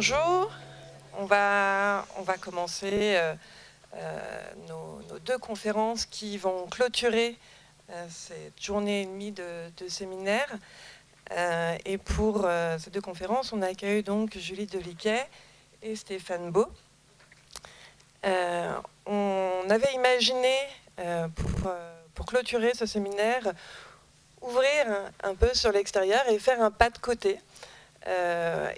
bonjour. On va commencer nos deux conférences qui vont clôturer cette journée et demie de séminaire. Et pour ces deux conférences, on accueille donc Julie Deliquet et Stéphane Beau. On avait imaginé, pour clôturer ce séminaire, ouvrir un peu sur l'extérieur et faire un pas de côté.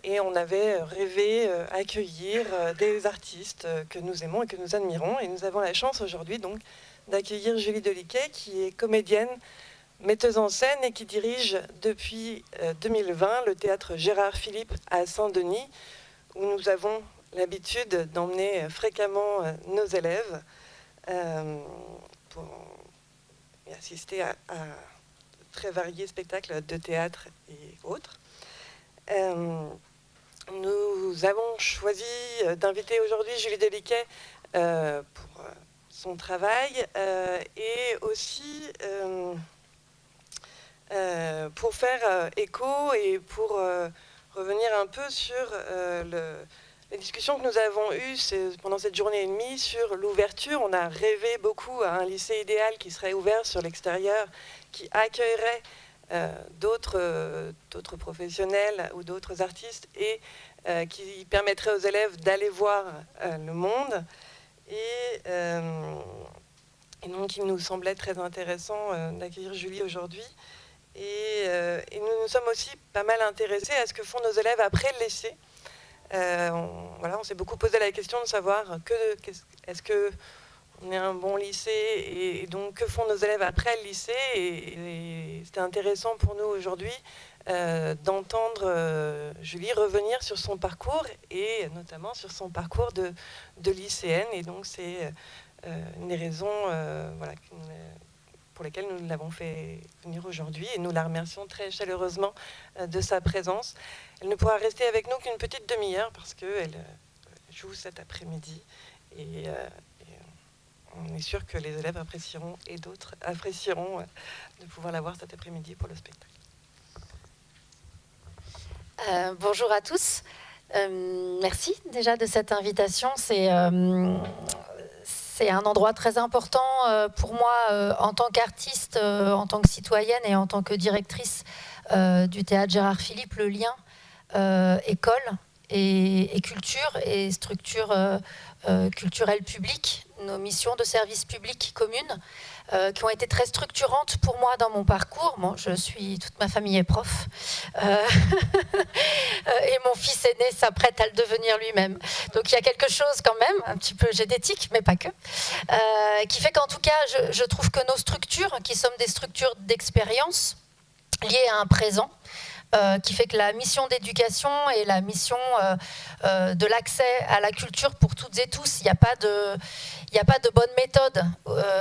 Et on avait rêvé accueillir des artistes que nous aimons et que nous admirons. Et nous avons la chance aujourd'hui donc d'accueillir Julie Deliquet, qui est comédienne, metteuse en scène et qui dirige depuis 2020 le théâtre Gérard Philipe à Saint-Denis, où nous avons l'habitude d'emmener fréquemment nos élèves pour assister à très variés spectacles de théâtre et autres. Nous avons choisi d'inviter aujourd'hui Julie Deliquet pour son travail et aussi pour faire écho et pour revenir un peu sur les discussions que nous avons eues pendant cette journée et demie sur l'ouverture. On a rêvé beaucoup à un lycée idéal qui serait ouvert sur l'extérieur, qui accueillerait d'autres professionnels ou d'autres artistes et qui permettrait aux élèves d'aller voir le monde. Et donc il nous semblait très intéressant d'accueillir Julie aujourd'hui. Et nous sommes aussi pas mal intéressés à ce que font nos élèves après le lycée. On s'est beaucoup posé la question de savoir est-ce que on est un bon lycée et donc que font nos élèves après le lycée, et c'était intéressant pour nous aujourd'hui d'entendre Julie revenir sur son parcours et notamment sur son parcours de lycéenne, et donc c'est une des raisons pour lesquelles nous l'avons fait venir aujourd'hui, et nous la remercions très chaleureusement de sa présence. Elle ne pourra rester avec nous qu'une petite demi-heure parce qu'elle joue cet après-midi, et on est sûr que les élèves apprécieront et d'autres apprécieront de pouvoir la voir cet après-midi pour le spectacle. Bonjour à tous. Merci déjà de cette invitation. C'est un endroit très important pour moi en tant qu'artiste, en tant que citoyenne et en tant que directrice du théâtre Gérard Philipe. Le lien école et culture et structure culturelle publique, nos missions de service public communes, qui ont été très structurantes pour moi dans mon parcours. Toute ma famille est prof, et mon fils aîné s'apprête à le devenir lui-même. Donc il y a quelque chose quand même, un petit peu génétique, mais pas que, qui fait qu'en tout cas, je trouve que nos structures, qui sont des structures d'expérience liées à un présent, qui fait que la mission d'éducation et la mission de l'accès à la culture pour toutes et tous, il n'y a pas de bonne méthode,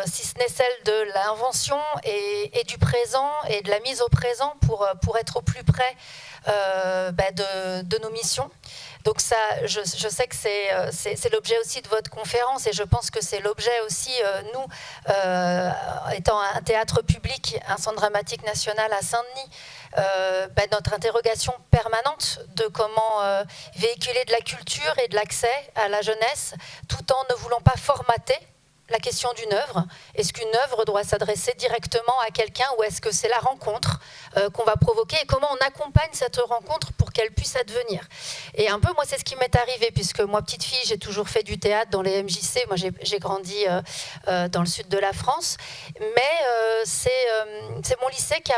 si ce n'est celle de l'invention et du présent et de la mise au présent pour être au plus près de nos missions. Donc ça, je sais que c'est l'objet aussi de votre conférence, et je pense que c'est l'objet aussi, nous, étant un théâtre public, un centre dramatique national à Saint-Denis, notre interrogation permanente de comment véhiculer de la culture et de l'accès à la jeunesse, tout en ne voulant pas formater la question d'une œuvre. Est-ce qu'une œuvre doit s'adresser directement à quelqu'un, ou est-ce que c'est la rencontre qu'on va provoquer, et comment on accompagne cette rencontre pour qu'elle puisse advenir. Et un peu, moi, c'est ce qui m'est arrivé, puisque moi, petite fille, j'ai toujours fait du théâtre dans les MJC. Moi, j'ai grandi dans le sud de la France, mais c'est mon lycée qui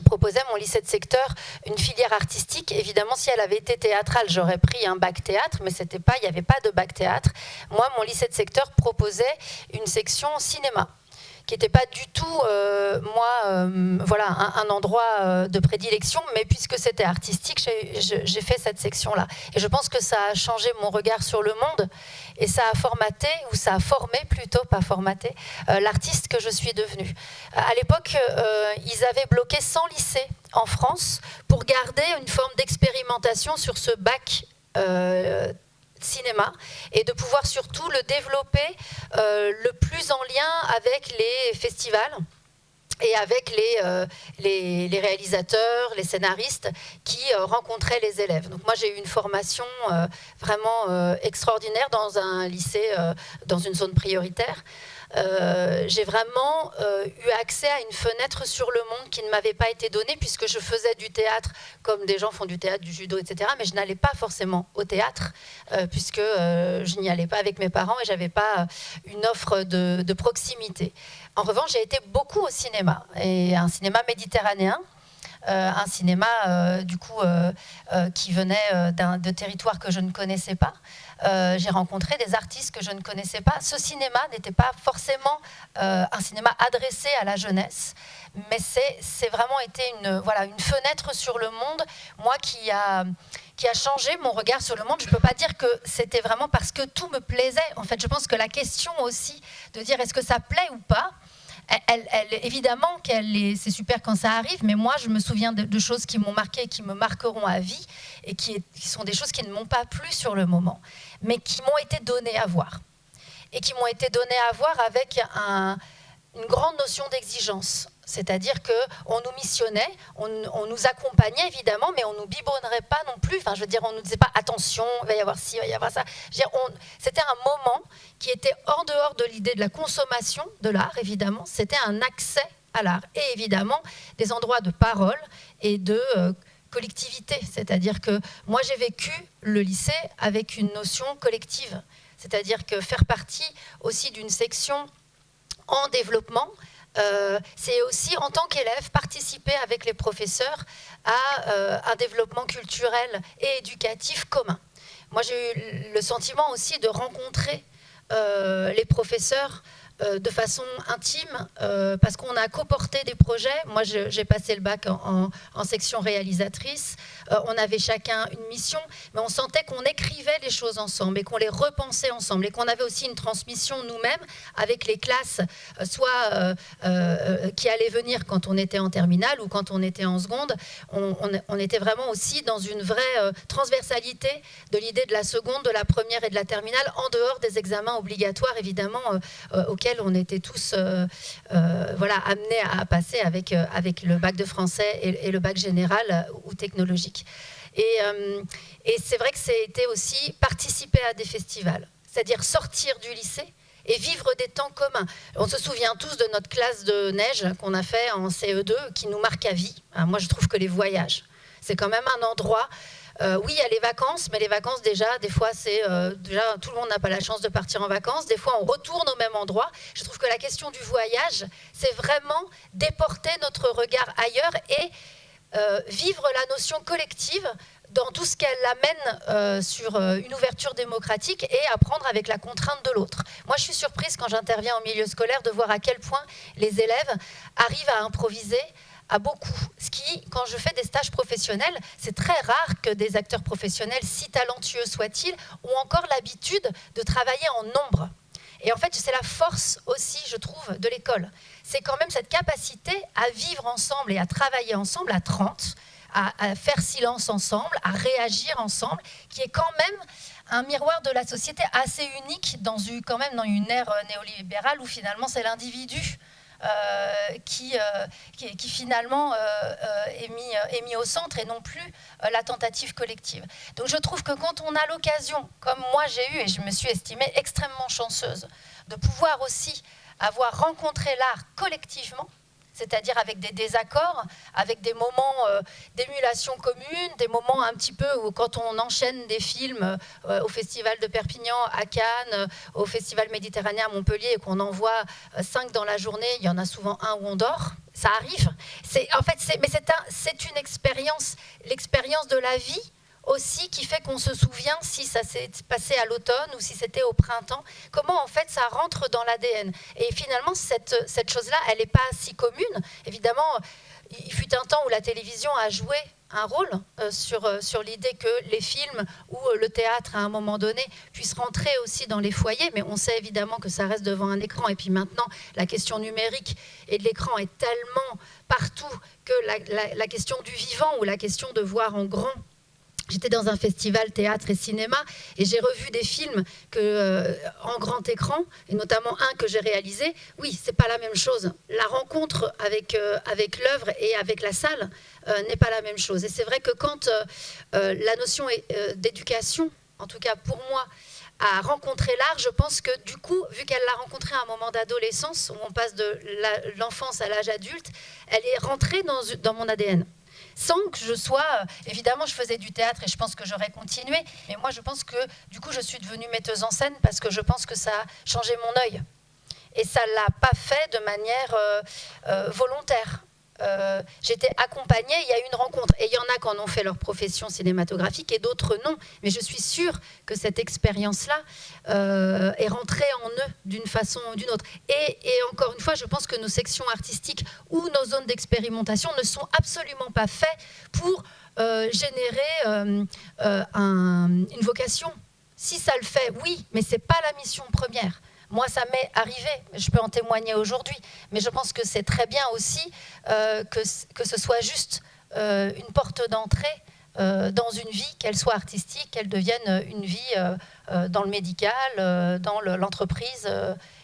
proposait, mon lycée de secteur, une filière artistique. Évidemment, si elle avait été théâtrale, j'aurais pris un bac théâtre, mais il n'y avait pas de bac théâtre. Moi, mon lycée de secteur proposait une section cinéma, qui n'était pas du tout, un endroit de prédilection, mais puisque c'était artistique, j'ai fait cette section-là. Et je pense que ça a changé mon regard sur le monde, et ça a formaté, ou ça a formé plutôt, pas formaté, l'artiste que je suis devenue. À l'époque, ils avaient bloqué 100 lycées en France pour garder une forme d'expérimentation sur ce bac cinéma, et de pouvoir surtout le développer le plus en lien avec les festivals et avec les réalisateurs, les scénaristes qui rencontraient les élèves. Donc moi j'ai eu une formation vraiment extraordinaire dans un lycée, dans une zone prioritaire. J'ai vraiment eu accès à une fenêtre sur le monde qui ne m'avait pas été donnée, puisque je faisais du théâtre comme des gens font du théâtre, du judo, etc. Mais je n'allais pas forcément au théâtre, puisque je n'y allais pas avec mes parents et je n'avais pas une offre de proximité. En revanche, j'ai été beaucoup au cinéma, et un cinéma méditerranéen, un cinéma du coup qui venait de territoires que je ne connaissais pas. J'ai rencontré des artistes que je ne connaissais pas. Ce cinéma n'était pas forcément un cinéma adressé à la jeunesse, mais c'est vraiment été une fenêtre sur le monde, moi qui a changé mon regard sur le monde. Je ne peux pas dire que c'était vraiment parce que tout me plaisait. En fait, je pense que la question aussi de dire est-ce que ça plaît ou pas, évidemment c'est super quand ça arrive, mais moi je me souviens de choses qui m'ont marqué et qui me marqueront à vie, et qui sont des choses qui ne m'ont pas plu sur le moment, mais qui m'ont été données à voir. Et qui m'ont été données à voir avec une grande notion d'exigence. C'est-à-dire qu'on nous missionnait, on nous accompagnait évidemment, mais on ne nous biberonnerait pas non plus. Enfin, je veux dire, on ne nous disait pas attention, il va y avoir ci, il va y avoir ça. C'était un moment qui était hors dehors de l'idée de la consommation de l'art, évidemment. C'était un accès à l'art. Et évidemment, des endroits de parole et de collectivité. C'est-à-dire que moi, j'ai vécu le lycée avec une notion collective. C'est-à-dire que faire partie aussi d'une section en développement, c'est aussi, en tant qu'élève, participer avec les professeurs à un développement culturel et éducatif commun. Moi, j'ai eu le sentiment aussi de rencontrer les professeurs de façon intime, parce qu'on a coporté des projets. Moi, j'ai passé le bac en section réalisatrice. On avait chacun une mission, mais on sentait qu'on écrivait les choses ensemble et qu'on les repensait ensemble, et qu'on avait aussi une transmission nous-mêmes avec les classes, soit qui allaient venir quand on était en terminale ou quand on était en seconde. On était vraiment aussi dans une vraie transversalité de l'idée de la seconde, de la première et de la terminale, en dehors des examens obligatoires, évidemment, auxquels on était tous amenés à passer avec le bac de français et le bac général ou technologique. Et c'est vrai que c'était aussi participer à des festivals, c'est-à-dire sortir du lycée et vivre des temps communs. On se souvient tous de notre classe de neige qu'on a fait en CE2, qui nous marque à vie. Moi, je trouve que les voyages, c'est quand même un endroit... oui, il y a les vacances, mais les vacances, déjà, des fois, déjà, tout le monde n'a pas la chance de partir en vacances. Des fois, on retourne au même endroit. Je trouve que la question du voyage, c'est vraiment déporter notre regard ailleurs et vivre la notion collective dans tout ce qu'elle amène sur une ouverture démocratique, et apprendre avec la contrainte de l'autre. Moi, je suis surprise quand j'interviens en milieu scolaire de voir à quel point les élèves arrivent à improviser à beaucoup. Ce qui, quand je fais des stages professionnels, c'est très rare que des acteurs professionnels, si talentueux soient-ils, ont encore l'habitude de travailler en nombre. Et en fait, c'est la force aussi, je trouve, de l'école. C'est quand même cette capacité à vivre ensemble et à travailler ensemble à 30, à faire silence ensemble, à réagir ensemble, qui est quand même un miroir de la société assez unique quand même dans une ère néolibérale où finalement c'est l'individu qui finalement est mis au centre, et non plus la tentative collective. Donc je trouve que quand on a l'occasion, comme moi j'ai eu, et je me suis estimée extrêmement chanceuse, de pouvoir aussi avoir rencontré l'art collectivement, c'est-à-dire avec des désaccords, avec des moments d'émulation commune, des moments un petit peu où, quand on enchaîne des films au Festival de Perpignan, à Cannes, au Festival méditerranéen à Montpellier, et qu'on en voit 5 dans la journée, il y en a souvent un où on dort. Ça arrive. C'est une expérience, l'expérience de la vie aussi, qui fait qu'on se souvient si ça s'est passé à l'automne ou si c'était au printemps, comment en fait ça rentre dans l'ADN. Et finalement, cette chose-là, elle n'est pas si commune. Évidemment, il fut un temps où la télévision a joué un rôle sur l'idée que les films ou le théâtre, à un moment donné, puissent rentrer aussi dans les foyers, mais on sait évidemment que ça reste devant un écran. Et puis maintenant, la question numérique et de l'écran est tellement partout que la question du vivant, ou la question de voir en grand, J'étais dans un festival théâtre et cinéma et j'ai revu des films en grand écran, et notamment un que j'ai réalisé. Oui, c'est pas la même chose. La rencontre avec l'œuvre et avec la salle n'est pas la même chose. Et c'est vrai que quand la notion d'éducation, en tout cas pour moi, a rencontré l'art, je pense que du coup, vu qu'elle l'a rencontré à un moment d'adolescence, où on passe de l'enfance à l'âge adulte, elle est rentrée dans mon ADN. Sans que je sois... évidemment, je faisais du théâtre et je pense que j'aurais continué. Mais moi, je pense que, du coup, je suis devenue metteuse en scène parce que je pense que ça a changé mon œil. Et ça ne l'a pas fait de manière volontaire. J'ai été accompagnée, il y a eu une rencontre. Et il y en a qui en ont fait leur profession cinématographique et d'autres non. Mais je suis sûre que cette expérience-là est rentrée en eux d'une façon ou d'une autre. Et encore une fois, je pense que nos sections artistiques ou nos zones d'expérimentation ne sont absolument pas faites pour générer une vocation. Si ça le fait, oui, mais ce n'est pas la mission première. Moi, ça m'est arrivé, je peux en témoigner aujourd'hui, mais je pense que c'est très bien aussi que ce soit juste une porte d'entrée dans une vie, qu'elle soit artistique, qu'elle devienne une vie dans le médical, dans l'entreprise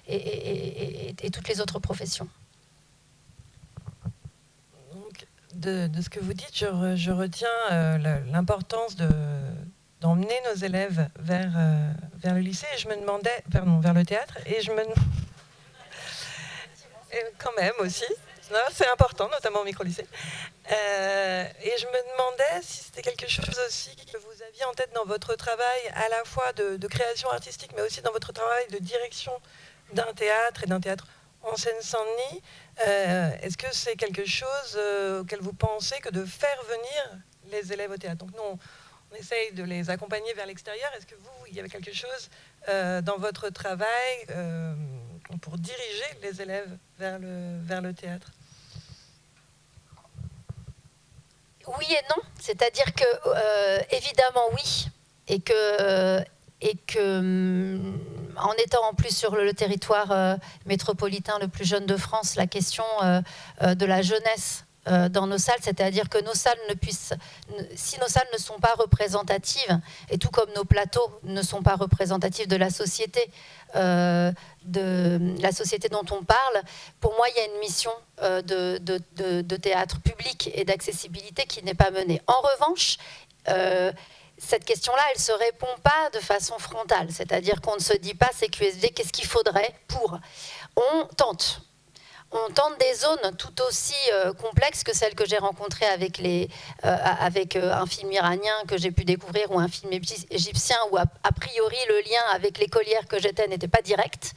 et toutes les autres professions. Donc, de ce que vous dites, je retiens l'importance d'emmener nos élèves vers le lycée, et je me demandais, pardon, vers le théâtre, et je me et quand même aussi, c'est important, notamment au micro-lycée, et je me demandais si c'était quelque chose aussi que vous aviez en tête dans votre travail, à la fois de création artistique, mais aussi dans votre travail de direction d'un théâtre, et d'un théâtre en Seine-Saint-Denis. Est-ce que c'est quelque chose auquel vous pensez que de faire venir les élèves au théâtre? Donc nous, on essaye de les accompagner vers l'extérieur. Est-ce que vous, il y avait quelque chose dans votre travail pour diriger les élèves vers le théâtre? Oui et non. C'est-à-dire que, évidemment, oui. Et que en étant en plus sur le territoire métropolitain le plus jeune de France, la question de la jeunesse dans nos salles, c'est-à-dire que nos salles si nos salles ne sont pas représentatives, et tout comme nos plateaux ne sont pas représentatifs de la société dont on parle, pour moi il y a une mission de théâtre public et d'accessibilité qui n'est pas menée. En revanche, cette question-là, elle ne se répond pas de façon frontale, c'est-à-dire qu'on ne se dit pas CQSD, qu'est-ce qu'il faudrait pour... On tente des zones tout aussi complexes que celles que j'ai rencontrées avec un film iranien que j'ai pu découvrir ou un film égyptien où a priori le lien avec l'écolière que j'étais n'était pas direct,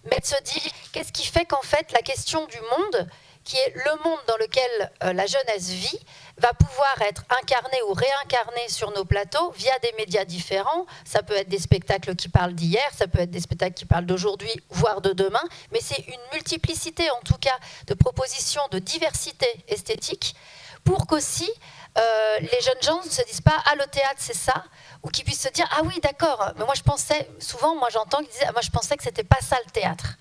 mais de se dire qu'est-ce qui fait qu'en fait la question du monde, qui est le monde dans lequel la jeunesse vit, va pouvoir être incarné ou réincarné sur nos plateaux via des médias différents. Ça peut être des spectacles qui parlent d'hier, ça peut être des spectacles qui parlent d'aujourd'hui, voire de demain, mais c'est une multiplicité en tout cas de propositions de diversité esthétique pour qu'aussi les jeunes gens ne se disent pas « Ah, le théâtre, c'est ça », ou qu'ils puissent se dire « Ah oui, d'accord, mais moi je pensais, souvent moi j'entends qu'ils disent « Moi je pensais que c'était pas ça le théâtre ».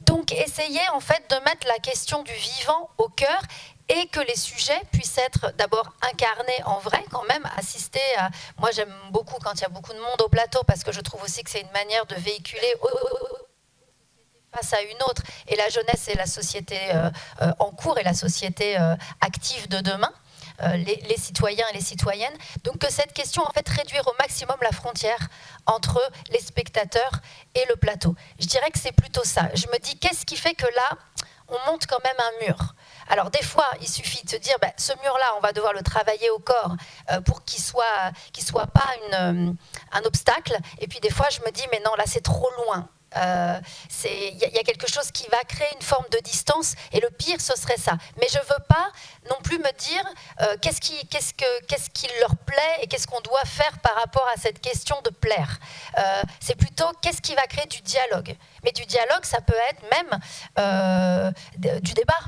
Donc essayer en fait de mettre la question du vivant au cœur et que les sujets puissent être d'abord incarnés en vrai, quand même, assister à... Moi, j'aime beaucoup quand il y a beaucoup de monde au plateau, parce que je trouve aussi que c'est une manière de véhiculer face à une autre, et la jeunesse et la société en cours et la société active de demain. Les citoyens et les citoyennes. Donc que cette question, en fait, réduire au maximum la frontière entre les spectateurs et le plateau. Je dirais que c'est plutôt ça. Je me dis, qu'est-ce qui fait que là, on monte quand même un mur? Alors des fois, il suffit de se dire, ce mur-là, on va devoir le travailler au corps pour qu'il soit pas un obstacle. Et puis des fois, je me dis, mais non, là, c'est trop loin. Il y a quelque chose qui va créer une forme de distance, et le pire ce serait ça. Mais je veux pas non plus me dire qu'est-ce qui leur plaît et qu'est-ce qu'on doit faire par rapport à cette question de plaire. C'est plutôt qu'est-ce qui va créer du dialogue. Mais du dialogue, ça peut être même du débat.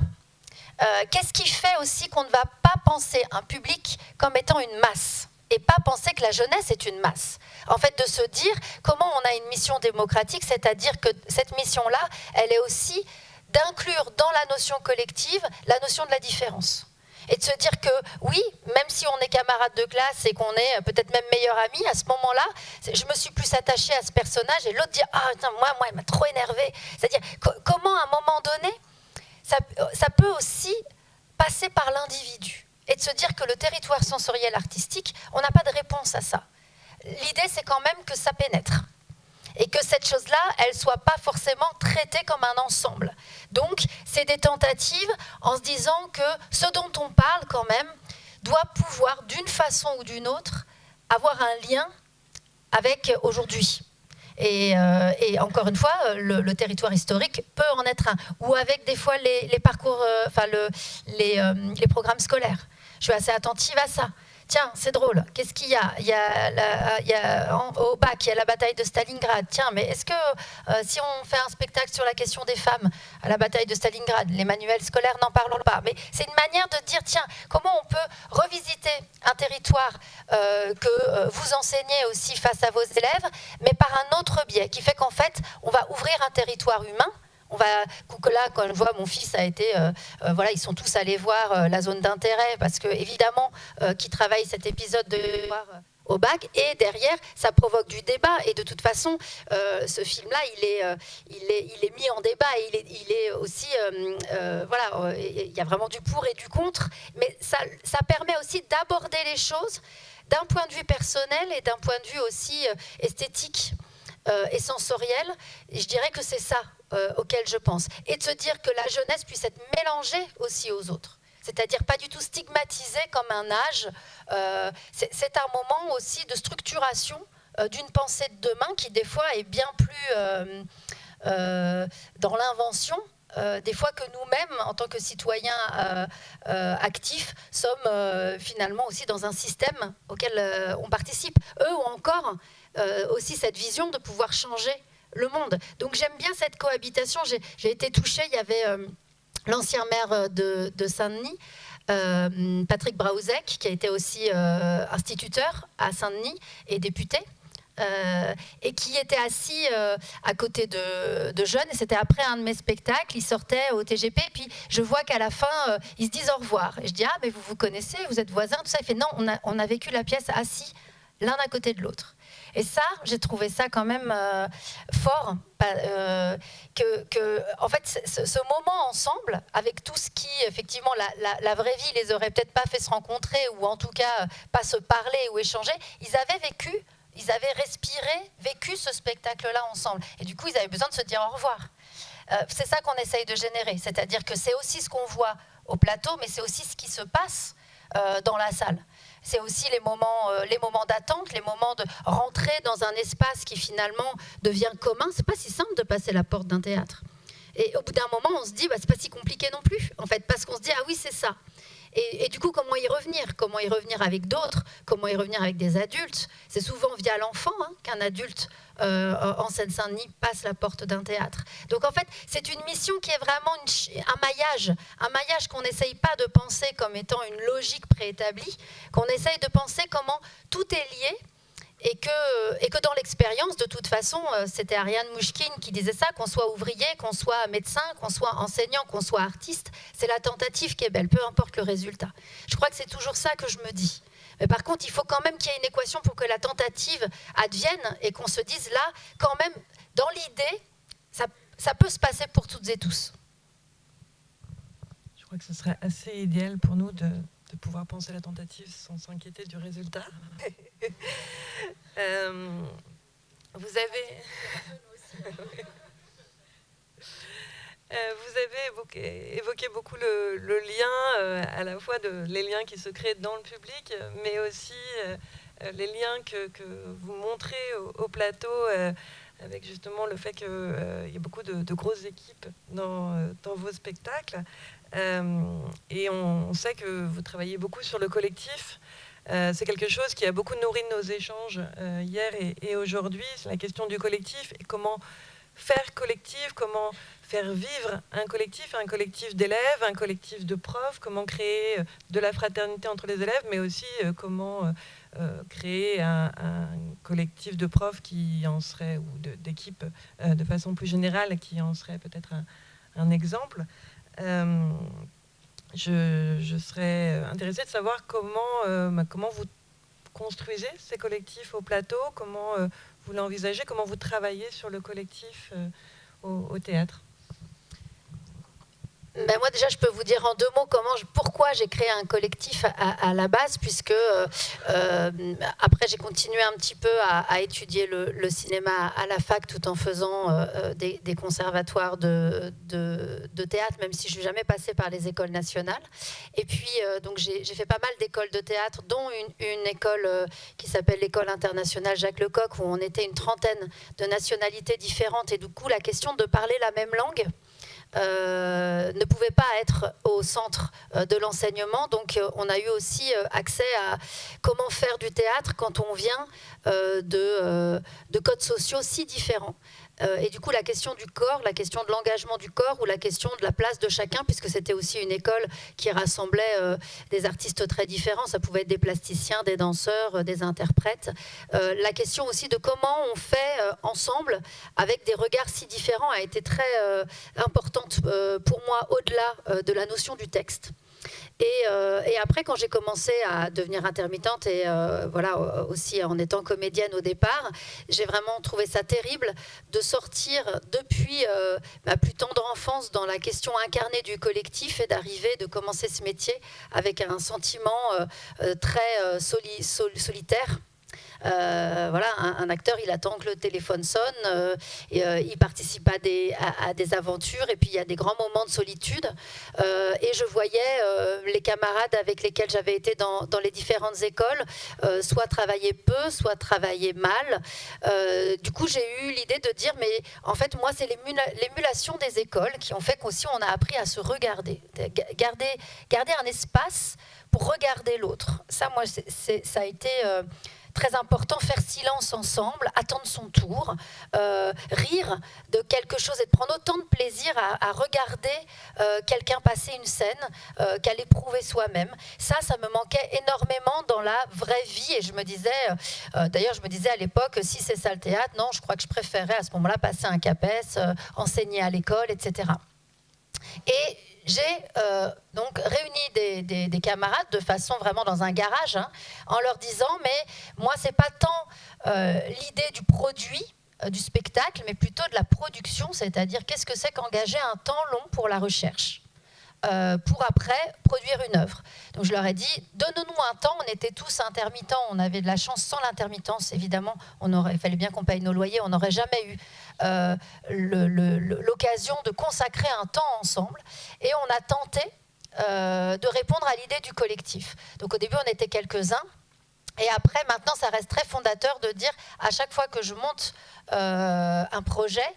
Qu'est-ce qui fait aussi qu'on ne va pas penser un public comme étant une masse et pas penser que la jeunesse est une masse. En fait, de se dire comment on a une mission démocratique, c'est-à-dire que cette mission-là, elle est aussi d'inclure dans la notion collective la notion de la différence. Et de se dire que oui, même si on est camarade de classe et qu'on est peut-être même meilleur ami, à ce moment-là, je me suis plus attachée à ce personnage et l'autre dit « Ah, moi, il m'a trop énervé ». C'est-à-dire comment, à un moment donné, ça peut aussi passer par l'individu et de se dire que le territoire sensoriel artistique, on n'a pas de réponse à ça. L'idée, c'est quand même que ça pénètre. Et que cette chose-là, elle ne soit pas forcément traitée comme un ensemble. Donc, c'est des tentatives en se disant que ce dont on parle quand même doit pouvoir, d'une façon ou d'une autre, avoir un lien avec aujourd'hui. Et encore une fois, le territoire historique peut en être un. Ou avec des fois les parcours, les programmes scolaires. Je suis assez attentive à ça. Tiens, c'est drôle, qu'est-ce qu'il y a, au bac, il y a la bataille de Stalingrad. Tiens, mais est-ce que si on fait un spectacle sur la question des femmes à la bataille de Stalingrad, les manuels scolaires n'en parlent pas. Mais c'est une manière de dire, tiens, comment on peut revisiter un territoire que vous enseignez aussi face à vos élèves, mais par un autre biais, qui fait qu'en fait, on va ouvrir un territoire humain. Là, quand je vois mon fils a été, voilà, ils sont tous allés voir la zone d'intérêt parce que évidemment, qui travaille cet épisode de au bac et derrière, ça provoque du débat et de toute façon, ce film-là, il est mis en débat et il est aussi, voilà, il y a vraiment du pour et du contre, mais ça permet aussi d'aborder les choses d'un point de vue personnel et d'un point de vue aussi esthétique. Et sensoriel, et je dirais que c'est ça auquel je pense. Et de se dire que la jeunesse puisse être mélangée aussi aux autres. C'est-à-dire pas du tout stigmatisée comme un âge. C'est un moment aussi de structuration d'une pensée de demain qui des fois est bien plus dans l'invention. Des fois que nous-mêmes, en tant que citoyens actifs, sommes finalement aussi dans un système auquel on participe. Eux ont encore aussi cette vision de pouvoir changer le monde. Donc j'aime bien cette cohabitation. J'ai été touchée, il y avait l'ancien maire de Saint-Denis, Patrick Braouzek, qui a été aussi instituteur à Saint-Denis et député. Et qui était assis à côté de jeunes. Et c'était après un de mes spectacles, il sortait au TGP, et puis je vois qu'à la fin, ils se disent au revoir. Et je dis, ah, mais vous vous connaissez, vous êtes voisins, tout ça. Il fait, non, on a vécu la pièce assis l'un à côté de l'autre. Et ça, j'ai trouvé ça quand même fort, en fait, ce moment ensemble, avec tout ce qui, effectivement, la vraie vie les aurait peut-être pas fait se rencontrer, ou en tout cas, pas se parler ou échanger, ils avaient vécu, ils avaient respiré, vécu ce spectacle-là ensemble. Et du coup, ils avaient besoin de se dire au revoir. C'est ça qu'on essaye de générer. C'est-à-dire que c'est aussi ce qu'on voit au plateau, mais c'est aussi ce qui se passe dans la salle. C'est aussi les moments d'attente, les moments de rentrer dans un espace qui finalement devient commun. C'est pas si simple de passer la porte d'un théâtre. Et au bout d'un moment, on se dit, bah, c'est pas si compliqué non plus, en fait, parce qu'on se dit, ah oui, c'est ça. Et du coup, comment y revenir ? Comment y revenir avec d'autres ? Comment y revenir avec des adultes ? C'est souvent via l'enfant qu'un adulte en Seine-Saint-Denis passe la porte d'un théâtre. Donc en fait, c'est une mission qui est vraiment un maillage qu'on n'essaye pas de penser comme étant une logique préétablie, qu'on essaye de penser comment tout est lié. Et que dans l'expérience, de toute façon, c'était Ariane Mouchkine qui disait ça, qu'on soit ouvrier, qu'on soit médecin, qu'on soit enseignant, qu'on soit artiste, c'est la tentative qui est belle, peu importe le résultat. Je crois que c'est toujours ça que je me dis. Mais par contre, il faut quand même qu'il y ait une équation pour que la tentative advienne et qu'on se dise là, quand même, dans l'idée, ça peut se passer pour toutes et tous. Je crois que ce serait assez idéal pour nous de pouvoir penser la tentative sans s'inquiéter du résultat. Vous avez évoqué beaucoup le lien, à la fois les liens qui se créent dans le public, mais aussi les liens que vous montrez au plateau, avec justement le fait qu'il y a beaucoup de grosses équipes dans vos spectacles. Et on sait que vous travaillez beaucoup sur le collectif. C'est quelque chose qui a beaucoup nourri nos échanges hier et aujourd'hui. C'est la question du collectif et comment faire collectif, comment faire vivre un collectif d'élèves, un collectif de profs, comment créer de la fraternité entre les élèves, mais aussi comment créer un collectif de profs qui en serait, ou d'équipes de façon plus générale, qui en serait peut-être un exemple. je serais intéressée de savoir comment vous construisez ces collectifs au plateau, comment vous l'envisagez, comment vous travaillez sur le collectif au théâtre. Ben moi déjà je peux vous dire en 2 mots pourquoi j'ai créé un collectif à la base, puisque après j'ai continué un petit peu à étudier le cinéma à la fac tout en faisant des conservatoires de théâtre, même si je ne suis jamais passée par les écoles nationales. Et puis donc j'ai fait pas mal d'écoles de théâtre, dont une école qui s'appelle l'école internationale Jacques Lecoq, où on était une trentaine de nationalités différentes, et du coup la question de parler la même langue ne pouvait pas être au centre de l'enseignement. Donc on a eu aussi accès à comment faire du théâtre quand on vient de codes sociaux si différents. Et du coup, la question du corps, la question de l'engagement du corps ou la question de la place de chacun, puisque c'était aussi une école qui rassemblait des artistes très différents, ça pouvait être des plasticiens, des danseurs, des interprètes. La question aussi de comment on fait ensemble avec des regards si différents a été très importante pour moi, au-delà de la notion du texte. Et après, quand j'ai commencé à devenir intermittente et voilà, aussi en étant comédienne au départ, j'ai vraiment trouvé ça terrible de sortir depuis ma plus tendre enfance dans la question incarnée du collectif et d'arriver, de commencer ce métier avec un sentiment très solitaire. Voilà, un acteur, il attend que le téléphone sonne, il participe à des aventures, et puis il y a des grands moments de solitude. Et je voyais les camarades avec lesquels j'avais été dans les différentes écoles, soit travailler peu, soit travailler mal. Du coup, j'ai eu l'idée de dire, mais en fait, moi, c'est l'émulation des écoles qui ont fait qu'aussi on a appris à se regarder, garder un espace pour regarder l'autre. Ça, moi, ça a été très important, faire silence ensemble, attendre son tour, rire de quelque chose et de prendre autant de plaisir à regarder quelqu'un passer une scène qu'à l'éprouver soi-même. Ça me manquait énormément dans la vraie vie, et je me disais, d'ailleurs je me disais à l'époque, si c'est ça le théâtre, non, je crois que je préférais à ce moment-là passer un CAPES, enseigner à l'école, etc. Et j'ai donc réuni des camarades de façon vraiment dans un garage, hein, en leur disant, mais moi c'est pas tant l'idée du produit du spectacle, mais plutôt de la production, c'est-à-dire qu'est-ce que c'est qu'engager un temps long pour la recherche pour après produire une œuvre. Donc je leur ai dit, donne-nous un temps. On était tous intermittents, on avait de la chance. Sans l'intermittence, évidemment, il fallait bien qu'on paye nos loyers, on n'aurait jamais eu l'occasion de consacrer un temps ensemble. Et on a tenté de répondre à l'idée du collectif. Donc au début, on était quelques-uns. Et après, maintenant, ça reste très fondateur de dire, à chaque fois que je monte un projet,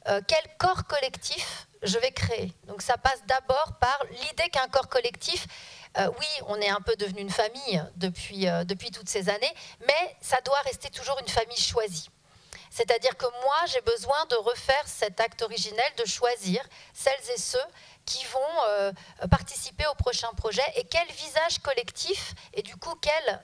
quel corps collectif je vais créer. Donc ça passe d'abord par l'idée qu'un corps collectif, oui, on est un peu devenu une famille depuis toutes ces années, mais ça doit rester toujours une famille choisie. C'est-à-dire que moi, j'ai besoin de refaire cet acte originel, de choisir celles et ceux qui vont participer au prochain projet, et quel visage collectif, et du coup, quelle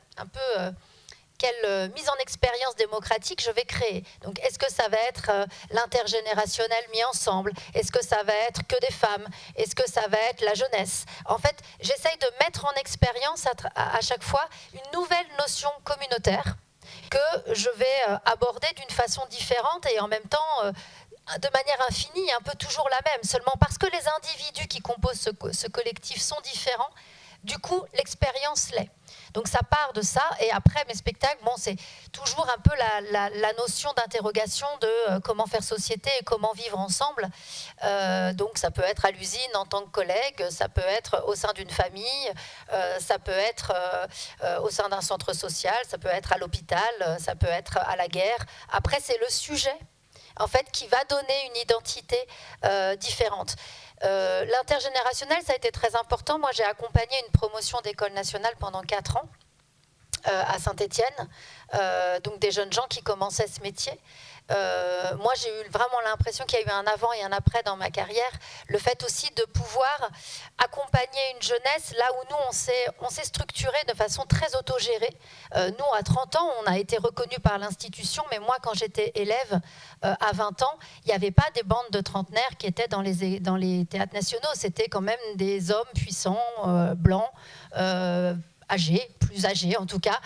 mise en expérience démocratique je vais créer. Donc, est-ce que ça va être l'intergénérationnel mis ensemble? Est-ce que ça va être que des femmes? Est-ce que ça va être la jeunesse? En fait, j'essaye de mettre en expérience à chaque fois une nouvelle notion communautaire que je vais aborder d'une façon différente et en même temps de manière infinie, un peu toujours la même, seulement parce que les individus qui composent ce collectif sont différents, du coup, l'expérience l'est. Donc ça part de ça, et après mes spectacles, bon, c'est toujours un peu la notion d'interrogation de comment faire société et comment vivre ensemble. Donc ça peut être à l'usine en tant que collègue, ça peut être au sein d'une famille, ça peut être au sein d'un centre social, ça peut être à l'hôpital, ça peut être à la guerre. Après, c'est le sujet, en fait, qui va donner une identité différente. L'intergénérationnel, ça a été très important. Moi, j'ai accompagné une promotion d'école nationale pendant 4 ans à Saint-Étienne, donc des jeunes gens qui commençaient ce métier. moi j'ai eu vraiment l'impression qu'il y a eu un avant et un après dans ma carrière. Le fait aussi de pouvoir accompagner une jeunesse là où nous on s'est structuré de façon très autogérée. Nous à 30 ans on a été reconnus par l'institution, mais moi quand j'étais élève à 20 ans, il n'y avait pas des bandes de trentenaires qui étaient dans les théâtres nationaux. C'était quand même des hommes puissants, blancs, âgés, plus âgés en tout cas,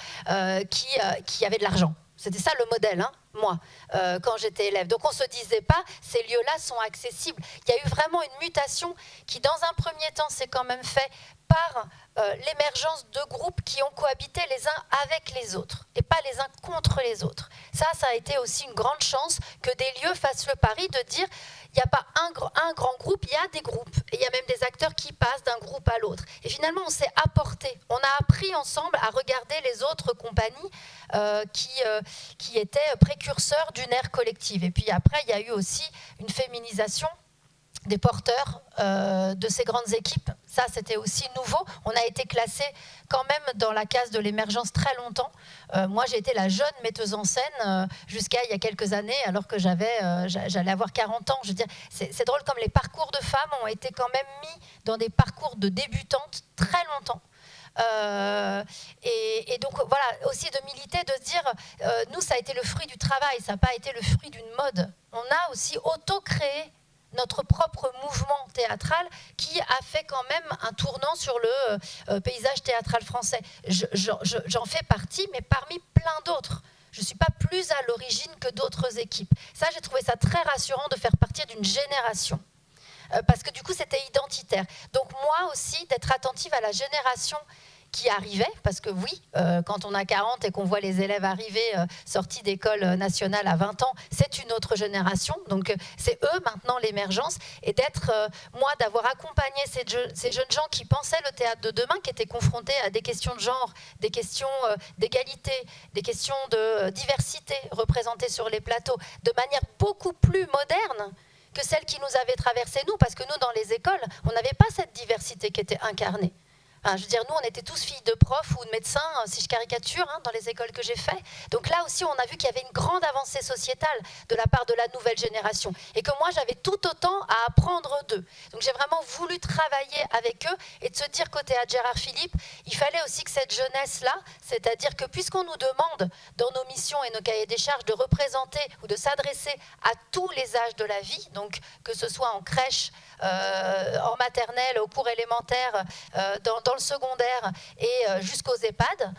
qui avaient de l'argent. C'était ça le modèle, hein, moi, quand j'étais élève. Donc on ne se disait pas, ces lieux-là sont accessibles. Il y a eu vraiment une mutation qui, dans un premier temps, s'est quand même fait par l'émergence de groupes qui ont cohabité les uns avec les autres, et pas les uns contre les autres. Ça a été aussi une grande chance que des lieux fassent le pari de dire, il n'y a pas un grand groupe, il y a des groupes. Et il y a même des acteurs qui passent d'un groupe à l'autre. Et finalement, on s'est apporté. On a appris ensemble à regarder les autres compagnies qui étaient précurseurs d'une ère collective. Et puis après, il y a eu aussi une féminisation des porteurs de ces grandes équipes. Ça, c'était aussi nouveau. On a été classé quand même dans la case de l'émergence très longtemps. Moi, j'ai été la jeune metteuse en scène jusqu'à il y a quelques années, alors que j'allais avoir 40 ans. Je veux dire, c'est drôle comme les parcours de femmes ont été quand même mis dans des parcours de débutantes très longtemps. Et donc voilà, aussi de militer, de se dire, nous, ça a été le fruit du travail, ça n'a pas été le fruit d'une mode. On a aussi auto-créé notre propre mouvement théâtral qui a fait quand même un tournant sur le paysage théâtral français. J'en fais partie, mais parmi plein d'autres. Je ne suis pas plus à l'origine que d'autres équipes. Ça, j'ai trouvé ça très rassurant de faire partie d'une génération. Parce que du coup, c'était identitaire. Donc moi aussi, d'être attentive à la génération qui arrivait, parce que oui, quand on a 40 et qu'on voit les élèves arriver sortis d'école nationale à 20 ans, c'est une autre génération, donc c'est eux maintenant l'émergence, et moi, d'avoir accompagné ces jeunes gens qui pensaient le théâtre de demain, qui étaient confrontés à des questions de genre, des questions d'égalité, des questions de diversité représentées sur les plateaux, de manière beaucoup plus moderne que celle qui nous avait traversé nous, parce que nous, dans les écoles, on n'avait pas cette diversité qui était incarnée. Enfin, je veux dire, nous, on était tous filles de profs ou de médecins, si je caricature, hein, dans les écoles que j'ai fait. Donc là aussi, on a vu qu'il y avait une grande avancée sociétale de la part de la nouvelle génération. Et que moi, j'avais tout autant à apprendre d'eux. Donc j'ai vraiment voulu travailler avec eux et de se dire qu'au théâtre Gérard Philipe, il fallait aussi que cette jeunesse-là, c'est-à-dire que puisqu'on nous demande dans nos missions et nos cahiers des charges de représenter ou de s'adresser à tous les âges de la vie, donc que ce soit en crèche, en maternelle, au cours élémentaire, dans le secondaire et jusqu'aux EHPAD,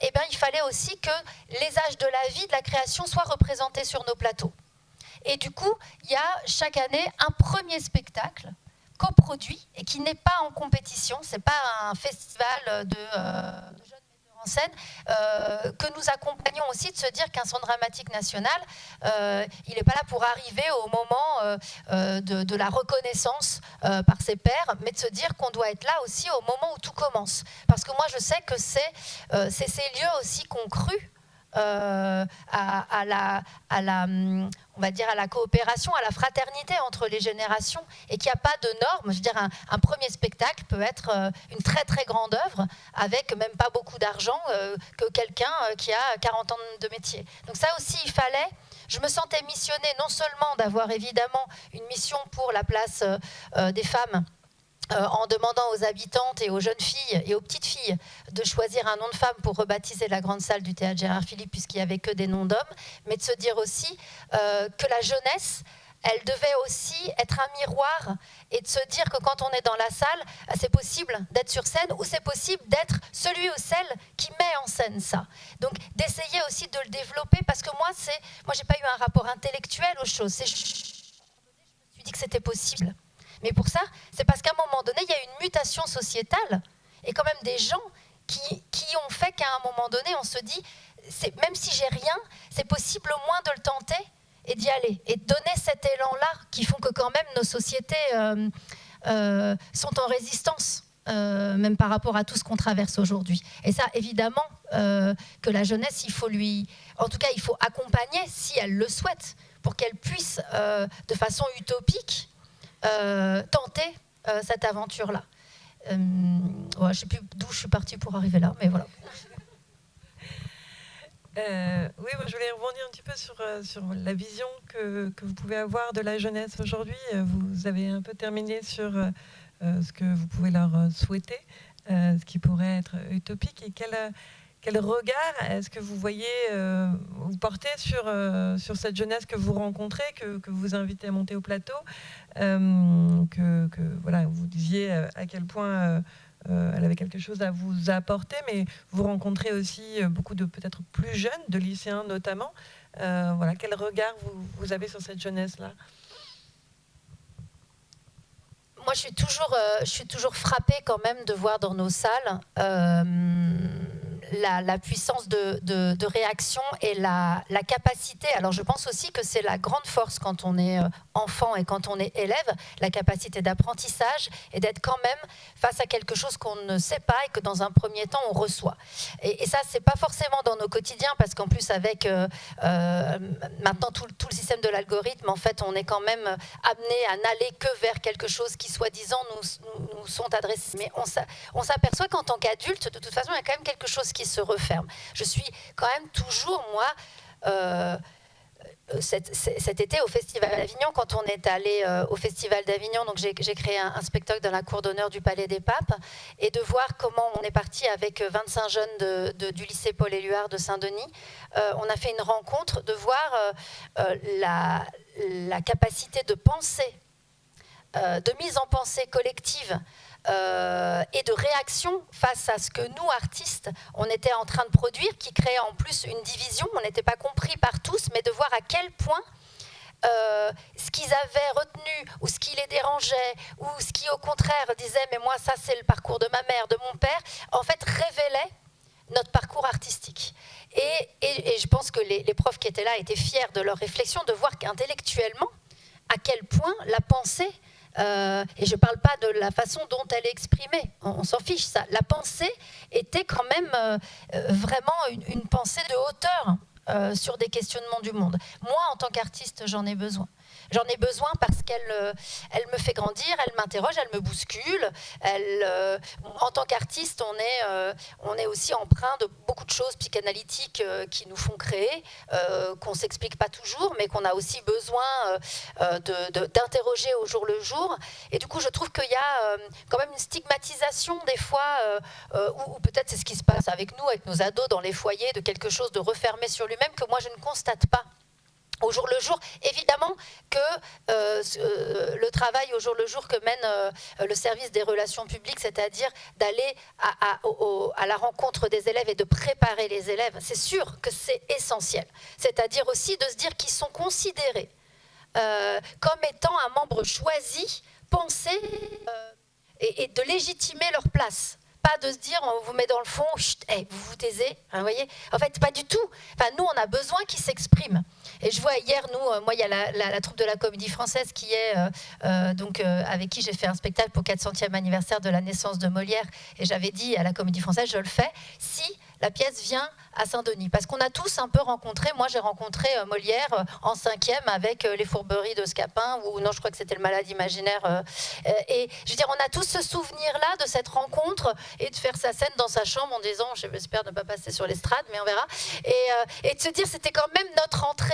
eh bien, il fallait aussi que les âges de la vie, de la création soient représentés sur nos plateaux. Et du coup, il y a chaque année un premier spectacle coproduit et qui n'est pas en compétition, ce n'est pas un festival de jeunes metteurs en scène, que nous accompagnons aussi de se dire qu'un centre dramatique national, il n'est pas là pour arriver au moment de la reconnaissance par ses pairs, mais de se dire qu'on doit être là aussi au moment où tout commence. Parce que moi, je sais que c'est ces lieux aussi qui ont cru on va dire à la coopération, à la fraternité entre les générations, et qu'il n'y a pas de normes. Je veux dire, un premier spectacle peut être une très très grande œuvre avec même pas beaucoup d'argent que quelqu'un qui a 40 ans de métier. Donc ça aussi, il fallait. Je me sentais missionnée non seulement d'avoir évidemment une mission pour la place des femmes, en demandant aux habitantes et aux jeunes filles et aux petites filles de choisir un nom de femme pour rebaptiser la grande salle du théâtre Gérard Philipe, puisqu'il n'y avait que des noms d'hommes, mais de se dire aussi que la jeunesse, elle devait aussi être un miroir, et de se dire que quand on est dans la salle, c'est possible d'être sur scène, ou c'est possible d'être celui ou celle qui met en scène ça. Donc d'essayer aussi de le développer, parce que moi, j'ai pas eu un rapport intellectuel aux choses. Je me suis dit que c'était possible. Mais pour ça, c'est parce qu'à un moment donné, il y a une mutation sociétale et quand même des gens qui ont fait qu'à un moment donné, on se dit, même si j'ai rien, c'est possible au moins de le tenter et d'y aller. Et de donner cet élan-là qui font que quand même nos sociétés sont en résistance, même par rapport à tout ce qu'on traverse aujourd'hui. Et ça, évidemment, que la jeunesse, il faut accompagner, si elle le souhaite, pour qu'elle puisse, de façon utopique, tenter cette aventure-là. Je ne sais plus d'où je suis partie pour arriver là, mais voilà. Oui, moi, je voulais rebondir un petit peu sur la vision que vous pouvez avoir de la jeunesse aujourd'hui. Vous avez un peu terminé sur ce que vous pouvez leur souhaiter, ce qui pourrait être utopique. Et quel regard est-ce que vous voyez, vous portez sur cette jeunesse que vous rencontrez, que vous invitez à monter au plateau, voilà, vous disiez à quel point elle avait quelque chose à vous apporter, mais vous rencontrez aussi beaucoup de peut-être plus jeunes, de lycéens notamment. Voilà, quel regard vous avez sur cette jeunesse-là? Moi, je suis toujours frappée quand même de voir dans nos salles la puissance de réaction et la capacité. Alors je pense aussi que c'est la grande force quand on est enfant et quand on est élève, la capacité d'apprentissage et d'être quand même face à quelque chose qu'on ne sait pas et que dans un premier temps on reçoit. Et ça, c'est pas forcément dans nos quotidiens, parce qu'en plus avec maintenant tout le système de l'algorithme, en fait on est quand même amené à n'aller que vers quelque chose qui soi-disant nous sont adressés. Mais on s'aperçoit qu'en tant qu'adulte, de toute façon, il y a quand même quelque chose qui se referme. Je suis quand même toujours, moi, cet été au Festival d'Avignon, quand on est allé au Festival d'Avignon, donc j'ai créé un spectacle dans la cour d'honneur du Palais des Papes, et de voir comment on est parti avec 25 jeunes du lycée Paul Éluard de Saint-Denis. On a fait une rencontre, de voir la capacité de pensée, de mise en pensée collective, et de réaction face à ce que nous, artistes, on était en train de produire, qui créait en plus une division. On n'était pas compris par tous, mais de voir à quel point ce qu'ils avaient retenu, ou ce qui les dérangeait, ou ce qui au contraire disait « mais moi ça c'est le parcours de ma mère, de mon père », en fait révélait notre parcours artistique. Et je pense que les profs qui étaient là étaient fiers de leur réflexion, de voir qu'intellectuellement, à quel point la pensée, et je ne parle pas de la façon dont elle est exprimée, on s'en fiche, ça. La pensée était quand même vraiment une pensée de hauteur sur des questionnements du monde. Moi, en tant qu'artiste, j'en ai besoin. J'en ai besoin parce qu'elle me fait grandir, elle m'interroge, elle me bouscule. En tant qu'artiste, on est aussi empreint de beaucoup de choses psychanalytiques qui nous font créer, qu'on ne s'explique pas toujours, mais qu'on a aussi besoin d'interroger au jour le jour. Et du coup, je trouve qu'il y a quand même une stigmatisation des fois, ou peut-être c'est ce qui se passe avec nous, avec nos ados dans les foyers, de quelque chose de refermé sur lui-même que moi je ne constate pas au jour le jour. Évidemment que le travail au jour le jour que mène le service des relations publiques, c'est-à-dire d'aller à la rencontre des élèves et de préparer les élèves, c'est sûr que c'est essentiel. C'est-à-dire aussi de se dire qu'ils sont considérés comme étant un membre choisi, pensé, et de légitimer leur place. Pas de se dire on vous met dans le fond, chut, hey, vous vous taisez, hein, vous voyez. En fait, pas du tout. Enfin, nous, on a besoin qu'ils s'expriment. Et je vois hier, nous, moi, il y a la troupe de la Comédie Française qui est avec qui j'ai fait un spectacle pour 400e anniversaire de la naissance de Molière. Et j'avais dit à la Comédie Française, je le fais si la pièce vient à Saint-Denis. Parce qu'on a tous un peu rencontré, moi j'ai rencontré Molière en 5e avec les fourberies de Scapin, ou non, je crois que c'était le Malade imaginaire. Et je veux dire, on a tous ce souvenir-là de cette rencontre et de faire sa scène dans sa chambre en disant, j'espère ne pas passer sur l'estrade, mais on verra. Et de se dire, c'était quand même notre entrée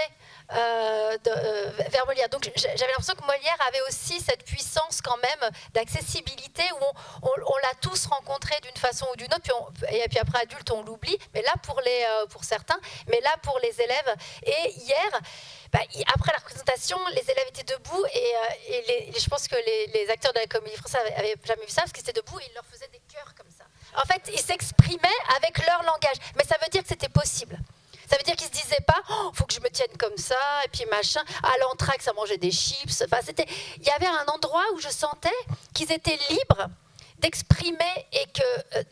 vers Molière. Donc j'avais l'impression que Molière avait aussi cette puissance quand même d'accessibilité où on l'a tous rencontré d'une façon ou d'une autre, et puis après adulte on l'oublie, mais là pour certains, mais là pour les élèves. Et hier, après la représentation, les élèves étaient debout et je pense que les acteurs de la Comédie Française avaient jamais vu ça, parce qu'ils étaient debout et ils leur faisaient des chœurs comme ça. En fait, ils s'exprimaient avec leur langage, mais ça veut dire que c'était possible. Ça veut dire qu'ils se disaient pas, faut que je me tienne comme ça, et puis machin. À l'entracte, ça mangeait des chips. Enfin, il y avait un endroit où je sentais qu'ils étaient libres d'exprimer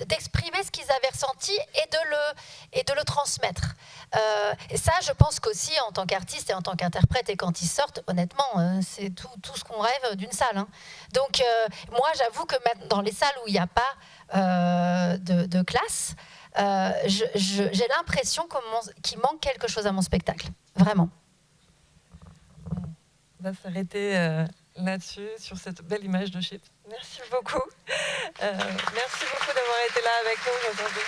d'exprimer ce qu'ils avaient ressenti et de le transmettre. Et ça, je pense qu'aussi en tant qu'artiste et en tant qu'interprète, et quand ils sortent, honnêtement, c'est tout ce qu'on rêve d'une salle. Hein. Donc, moi, j'avoue que dans les salles où il n'y a pas de classe, j'ai l'impression qu'il manque quelque chose à mon spectacle, vraiment. On va s'arrêter là-dessus, sur cette belle image de chips. Merci beaucoup. Merci beaucoup d'avoir été là avec nous aujourd'hui.